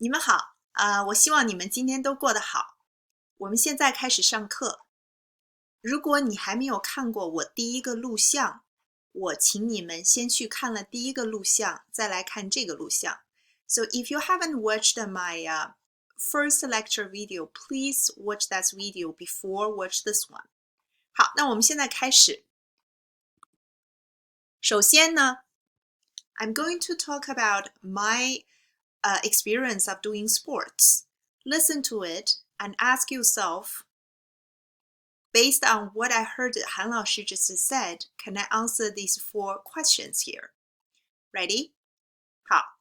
你们好，我希望你们今天都过得好。我们现在开始上课。如果你还没有看过我第一个录像，我请你们先去看了第一个录像，再来看这个录像。So if you haven't watched my first lecture video, please watch that video before watch this one. 好，那我们现在开始。首先呢 I'm going to talk about my experience of doing sports. Listen to it and ask yourself, based on what I heard Han Laoshi just said, can I answer these 4 questions here? Ready? 好，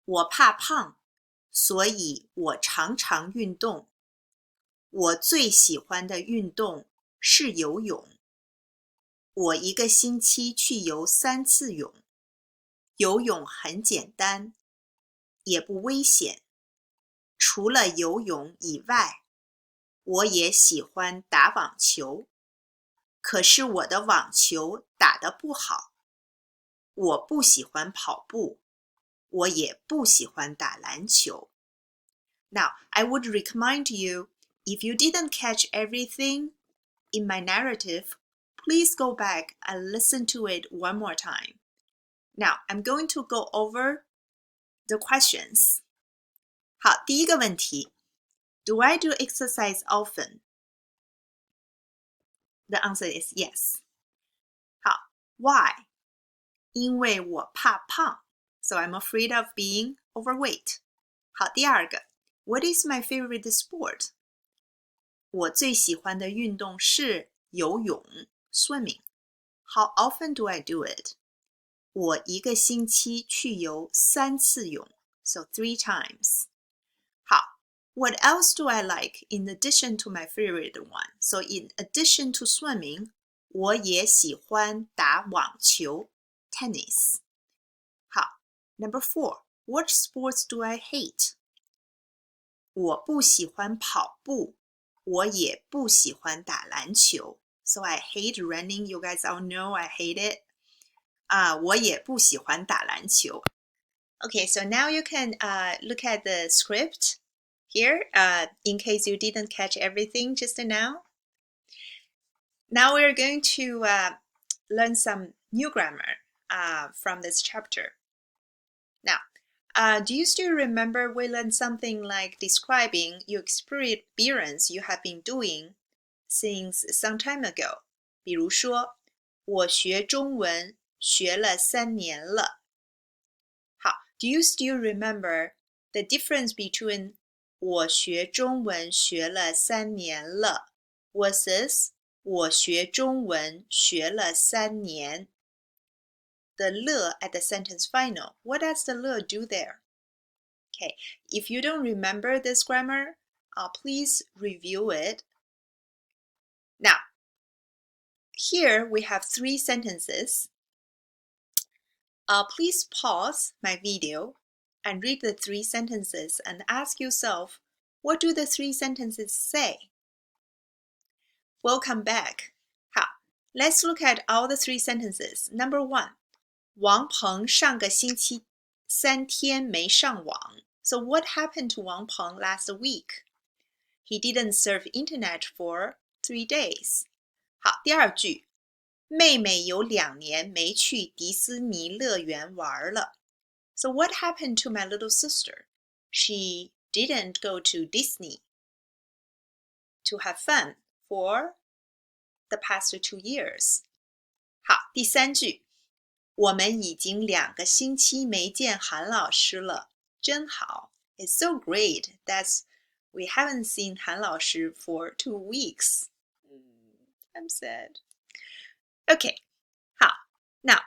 我怕胖，所以我常常运动。我最喜欢的运动是游泳。我一个星期去游3次泳。游泳很简单，也不危险。除了游泳以外，我也喜欢打网球。可是我的网球打得不好。我不喜欢跑步，我也不喜欢打篮球。Now, I would recommend you, if you didn't catch everything in my narrative, please go back and listen to it one more time. Now, I'm going to go over the questions. 好，第一个问题 Do I do exercise often? The answer is yes. 好 Why? 因为我怕胖 So I'm afraid of being overweight. 好，第二个 What is my favorite sport? 我最喜欢的运动是游泳 Swimming. How often do I do it? 我一个星期去游3次泳 So 3 times. 好 What else do I like in addition to my favorite one? So in addition to swimming, 我也喜欢打网球 Tennis. 好 Number 4. What sports do I hate? 我不喜欢跑步，我也不喜欢打篮球。So I hate running. You guys all know I hate it. 我也不喜欢打篮球。Okay, so now you can look at the script here in case you didn't catch everything just now. Now we're going to learn some new grammar from this chapter. Now, do you still remember we learned something like describing your experience you have been doing since some time ago? 比如说，我学中文学了3年了。好 ，Do you still remember the difference between 我学中文学了3年了 versus 我学中文学了3年 The 了 at the sentence final. What does the 了 do there? Okay, if you don't remember this grammar, please review it. Now, here we have 3 sentences. Please pause my video and read the 3 sentences and ask yourself, what do the 3 sentences say? Welcome back. 好 Let's look at all the 3 sentences. Number 1. 王鹏上个星期3天没上网. So what happened to Wang Peng last week? He didn't surf internet for 3 days. 好，第二句，妹妹有2年没去迪士尼乐园玩了。So what happened to my little sister? She didn't go to Disney to have fun for the past 2 years. 好，第三句，我们已经2个星期没见韩老师了，真好。It's so great that we haven't seen 韩老师 for 2 weeks. I'm sad. Okay, 好 Now,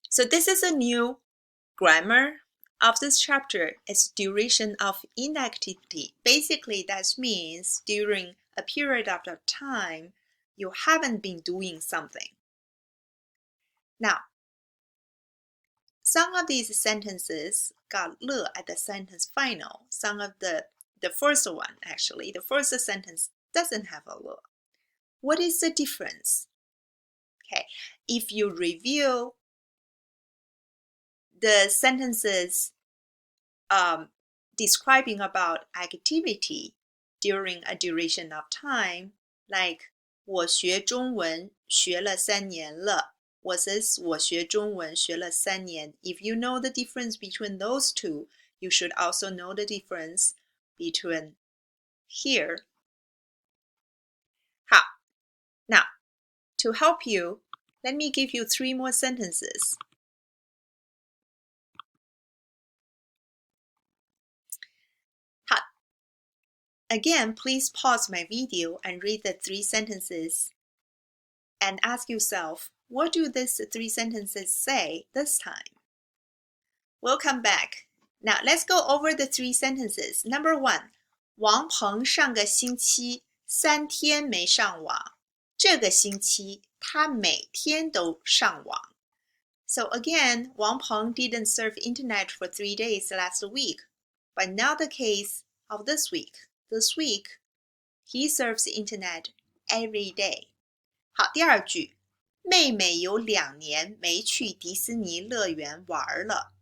so this is a new grammar of this chapter. It's duration of inactivity. Basically, that means during a period of time, you haven't been doing something. Now, some of these sentences got 了 at the sentence final. Some of the first one, actually, the first sentence doesn't have a 了. What is the difference? Okay, if you review the sentences describing about activity during a duration of time, like 我学中文学了3年了 versus 我学中文学了3年. If you know the difference between those two, you should also know the difference between here. 好， now, to help you, let me give you 3 more sentences. Again, please pause my video and read the 3 sentences and ask yourself, what do these 3 sentences say this time? We'll come back. Now, let's go over the 3 sentences. Number 1, 王鹏上个星期3天没上网，这个星期他每天都上网。So again, Wang Peng didn't surf internet for 3 days last week, but not the case of this week. This week, he surfs internet every day. 好，第2句，妹妹有2年没去迪士尼乐园玩了，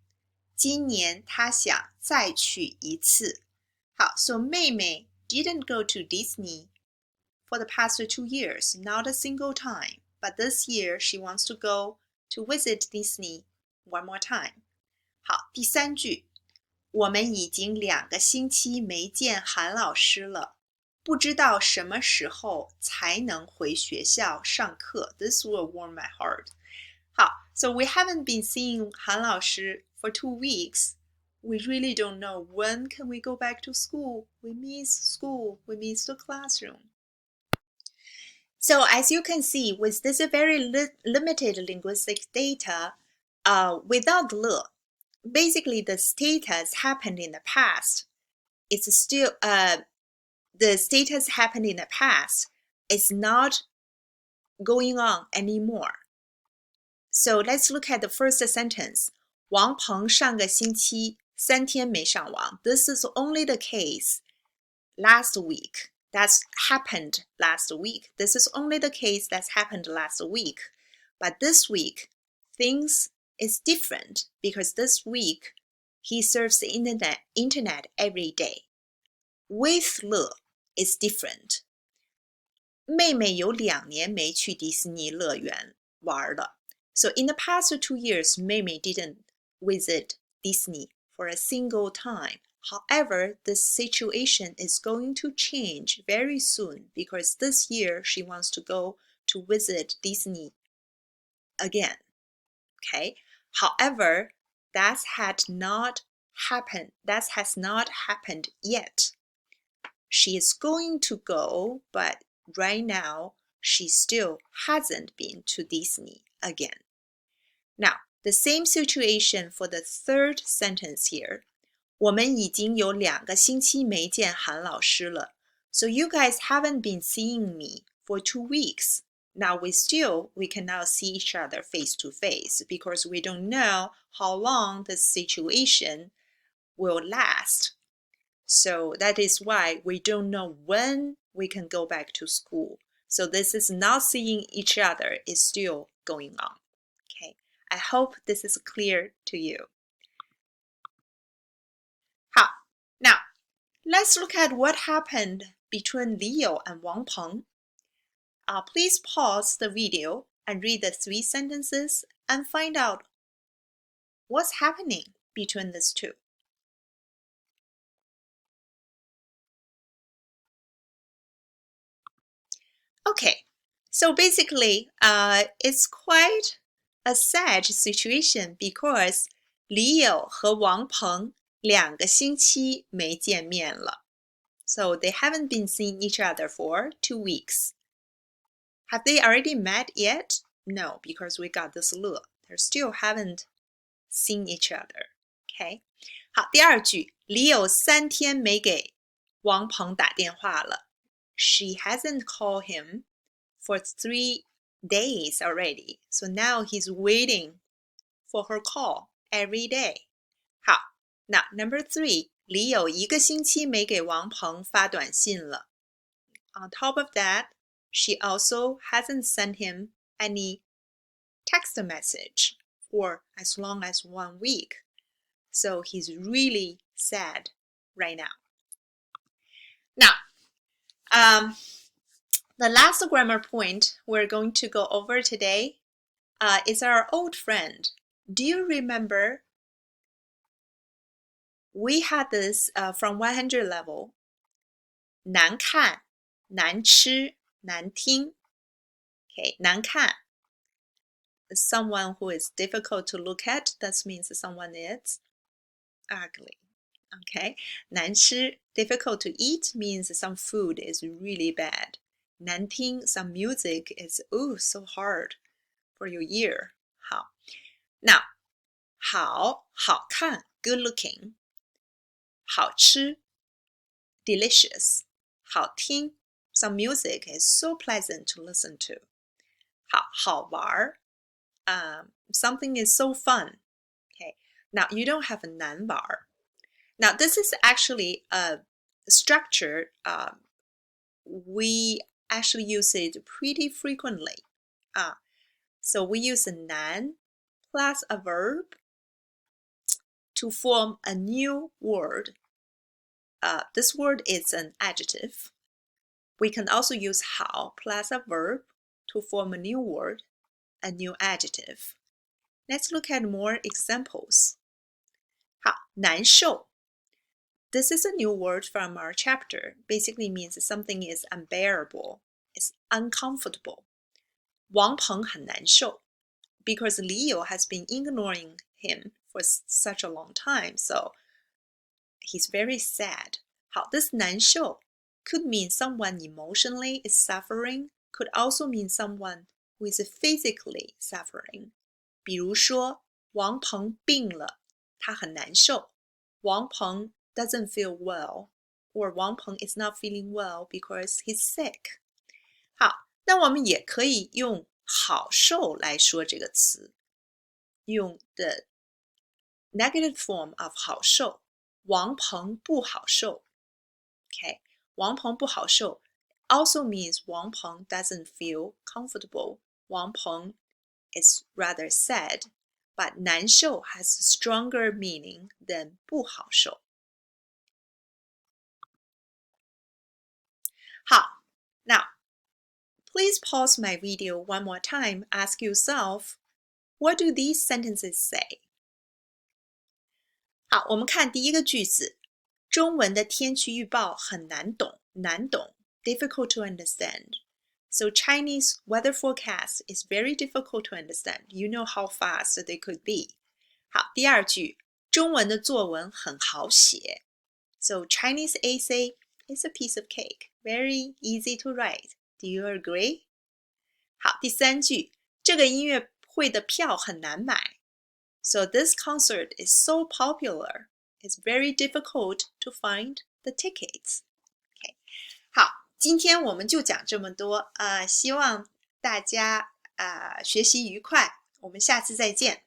今年她想再去一次。好， so 妹妹 didn't go to Disney for the past 2 years, not a single time, but this year she wants to go to visit Disney one more time. 好，第3句，我们已经2个星期没见韩老师了，不知道什么时候才能回学校上课。This will warm my heart. 好， so we haven't been seeing 韩老师 for 2 weeks. We really don't know when can we go back to school. We miss school. We miss the classroom. So as you can see, with this very limited linguistic data, without 了, basically the status happened in the past. It's still, the status happened in the past is not going on anymore. So let's look at the first sentence. 王鹏上个星期3天没上网. This is only the case last week. That's happened last week. This is only the case that's happened last week. But this week, things is different because this week, he surfs the internet every day. With 了 is different. 妹妹有2年没去迪士尼乐园玩了. So in the past 2 years, 妹妹 didn't visit Disney for a single time. However, this situation is going to change very soon because this year she wants to go to visit Disney again. Okay. However, that has not happened yet. She is going to go, but right now she still hasn't been to Disney again. Now, the same situation for the third sentence here. 我们已经有2个星期没见韩老师了. So you guys haven't been seeing me for 2 weeks. Now we cannot see each other face to face because we don't know how long the situation will last. So that is why we don't know when we can go back to school. So this is not seeing each other is still going on. Okay, I hope this is clear to you. 好, now let's look at what happened between Leo and Wang Peng. Please pause the video and read the 3 sentences and find out what's happening between these two. Okay, so basically, it's quite a sad situation because Leo 和王鹏2个星期没见面了. So they haven't been seeing each other for 2 weeks. Have they already met yet? No, because we got this 了. They still haven't seen each other. Okay. 好，第2句 Leo 3天没给王鹏打电话了. She hasn't called him for 3 days already. So now he's waiting for her call every day. 好, now number 3, 李有1个星期没给王鹏发短信了. On top of that, she also hasn't sent him any text message for as long as 1 week. So he's really sad right now. Now, the last grammar point we're going to go over today is our old friend. Do you remember we had this from 100 level? 难看, 难吃, 难听. Okay, 难看. Someone who is difficult to look at, that means someone is ugly. Okay, 难吃, difficult to eat, means some food is really bad. 难听, some music is so hard for your ear. 好, now 好看, good looking. 好吃, delicious. 好听, some music is so pleasant to listen to. 好玩, something is so fun. Okay, now you don't have 难玩. Now this is actually a structure we actually use it pretty frequently. So we use a noun plus a verb to form a new word. This word is an adjective. We can also use 好 plus a verb to form a new word, a new adjective. Let's look at more examples. 好，难受. This is a new word from our chapter. Basically means something is unbearable, it's uncomfortable. 王鹏很难受 because Leo has been ignoring him for such a long time, so he's very sad. 好, this 难受 could mean someone emotionally is suffering, could also mean someone who is physically suffering. 比如说王鹏病了，他很难受。王鹏 doesn't feel well, or 王鹏 is not feeling well because he's sick. 好，那我们也可以用好受来说这个词，用 the negative form of 好受。王鹏不好受。Okay, 王鹏不好受 also means 王鹏 doesn't feel comfortable. 王鹏 is rather sad, but 难受 has a stronger meaning than 不好受。好, now please pause my video one more time. Ask yourself, what do these sentences say? 好，我们看第一个句子，中文的天气预报很难懂，difficult to understand. So Chinese weather forecast is very difficult to understand. You know how fast they could be. 好，第二句，中文的作文很好写。So Chinese essay is a piece of cake, very easy to write. Do you agree? 好，第三句，这个音乐会的票很难买。So this concert is so popular, it's very difficult to find the tickets. Okay. 好，今天我们就讲这么多，希望大家学习愉快，我们下次再见。